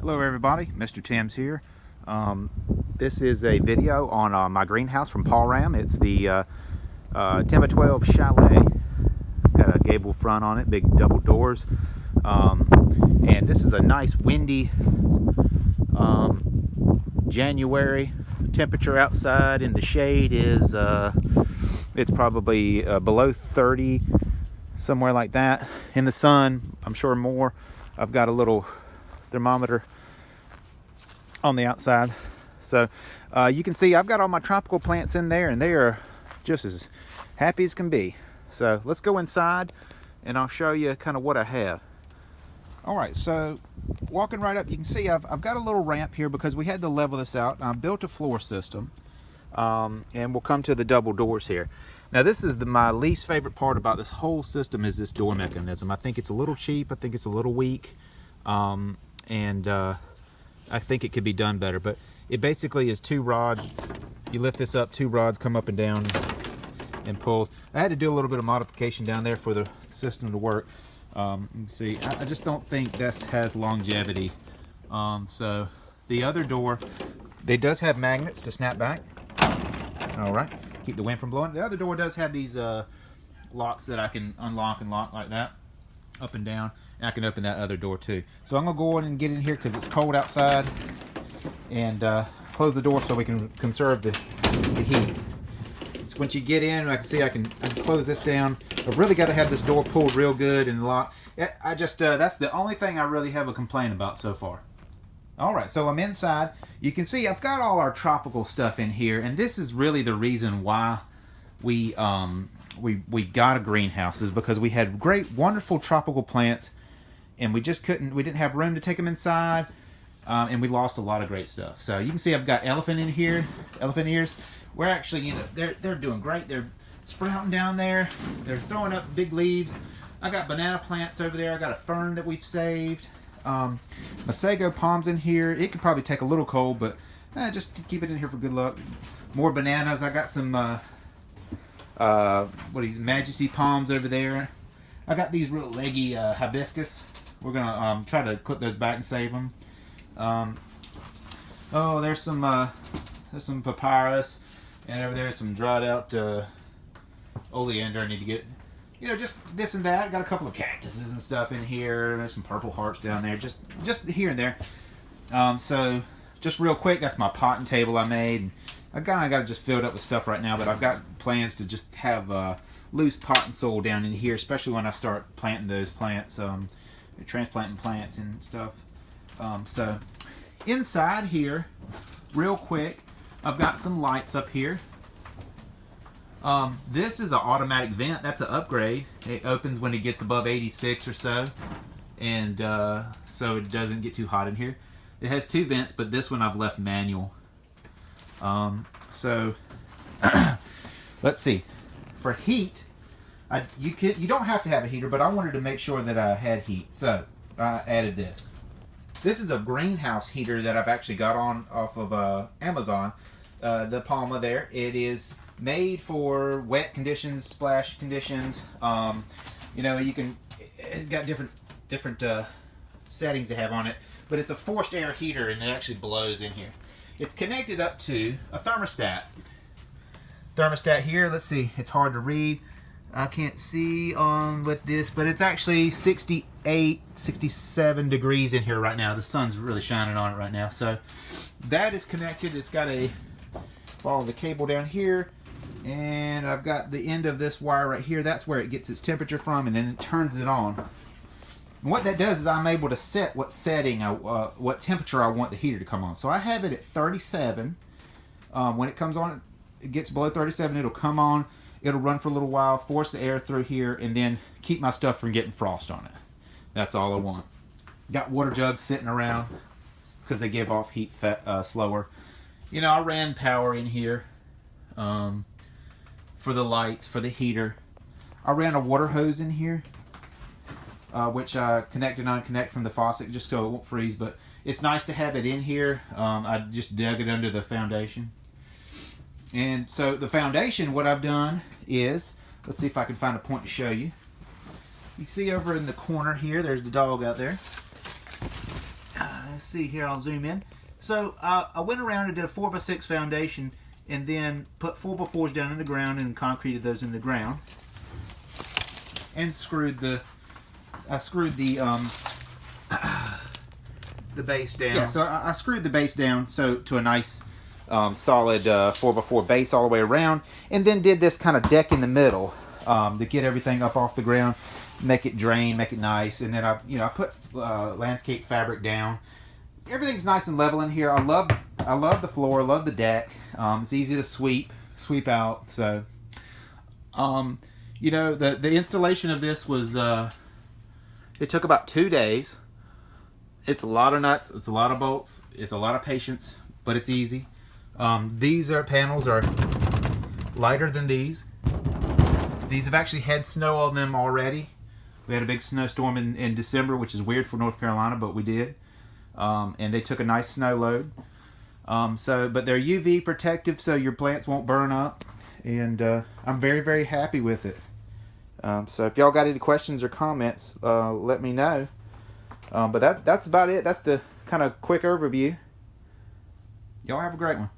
Hello everybody, Mr. Tim's here. This is a video on my greenhouse from Palram. It's the 10x12 Challet. It's got a gable front on it, big double doors. And this is a nice windy January. Temperature outside in the shade is it's probably below 30, somewhere like that. In the sun, I'm sure more. I've got a little thermometer on the outside, so you can see I've got all my tropical plants in there, and they are just as happy as can be. So let's go inside and I'll show you kind of what I have. All right, so walking right up, you can see I've got a little ramp here because we had to level this out. I built a floor system, and we'll come to the double doors here. Now this is my least favorite part about this whole system, is this door mechanism. I think it's a little cheap, I think it's a little weak, and I think it could be done better. But it basically is two rods. You lift this up, two rods come up and down and pull. I had to do a little bit of modification down there for the system to work. You can see I just don't think this has longevity. So the other door, it does have magnets to snap back. All right, keep the wind from blowing. The other door does have these locks that I can unlock and lock like that, up and down. And I can open that other door too. So I'm gonna go in and get in here because it's cold outside, and close the door so we can conserve the heat. So once you get in, I can see I can close this down. I've really got to have this door pulled real good and locked. I just that's the only thing I really have a complaint about so far. All right, so I'm inside. You can see I've got all our tropical stuff in here, and this is really the reason why we got a greenhouse, is because we had great, wonderful tropical plants, and we didn't have room to take them inside, and we lost a lot of great stuff. So you can see I've got elephant in here, elephant ears. We're actually, you know, they're doing great. They're sprouting down there. They're throwing up big leaves. I got banana plants over there. I got a fern that we've saved. My sago palms in here. It could probably take a little cold, but just to keep it in here for good luck. More bananas. I got some Majesty palms over there. I got these real leggy hibiscus. We're gonna try to clip those back and save them. Oh, there's some papyrus, and over there's some dried out oleander. I need to get, you know, just this and that. Got a couple of cactuses and stuff in here. There's some purple hearts down there, just here and there. So just real quick, that's my potting table I made. I got it just filled up with stuff right now, but I've got plans to just have loose potting soil down in here, especially when I start planting those plants, transplanting plants and stuff. So inside here, real quick, I've got some lights up here. This is an automatic vent. That's an upgrade. It opens when it gets above 86 or so, and so it doesn't get too hot in here. It has two vents, but this one I've left manual. So let's see. For heat, you don't have to have a heater, but I wanted to make sure that I had heat, so I added this. This is a greenhouse heater that I've actually got off of Amazon. The Palma there. It is made for wet conditions, splash conditions. You know, it's got different settings to have on it, but it's a forced air heater, and it actually blows in here. It's connected up to a thermostat. Thermostat here, let's see, it's hard to read. I can't see on with this, but it's actually 68, 67 degrees in here right now. The sun's really shining on it right now. So that is connected. It's got follow the cable down here, and I've got the end of this wire right here. That's where it gets its temperature from, and then it turns it on. And what that does is I'm able to set what temperature I want the heater to come on. So I have it at 37. When it comes on, it gets below 37, it'll come on. It'll run for a little while, force the air through here, and then keep my stuff from getting frost on it. That's all I want. Got water jugs sitting around because they give off heat slower. You know, I ran power in here for the lights, for the heater. I ran a water hose in here, which I connect and unconnect from the faucet just so it won't freeze, but it's nice to have it in here. I just dug it under the foundation. And so the foundation, what I've done is, let's see if I can find a point to show you. You can see over in the corner here, there's the dog out there. let's see here, I'll zoom in. So I went around and did a 4x6 foundation, and then put 4x4s down in the ground and concreted those in the ground, and screwed the base down. Yeah, so I screwed the base down to a nice solid 4x4 base all the way around, and then did this kind of deck in the middle to get everything up off the ground, make it drain, make it nice, and then I put landscape fabric down. Everything's nice and level in here. I love the floor, love the deck. It's easy to sweep out. So, the installation of this was it took about 2 days. It's a lot of nuts, it's a lot of bolts, it's a lot of patience, but it's easy. These panels are lighter than these. These have actually had snow on them already. We had a big snowstorm in December, which is weird for North Carolina, but we did. And they took a nice snow load. But they're UV protective, so your plants won't burn up. And I'm very, very happy with it. So if y'all got any questions or comments, let me know. But that's about it. That's the kind of quick overview. Y'all have a great one.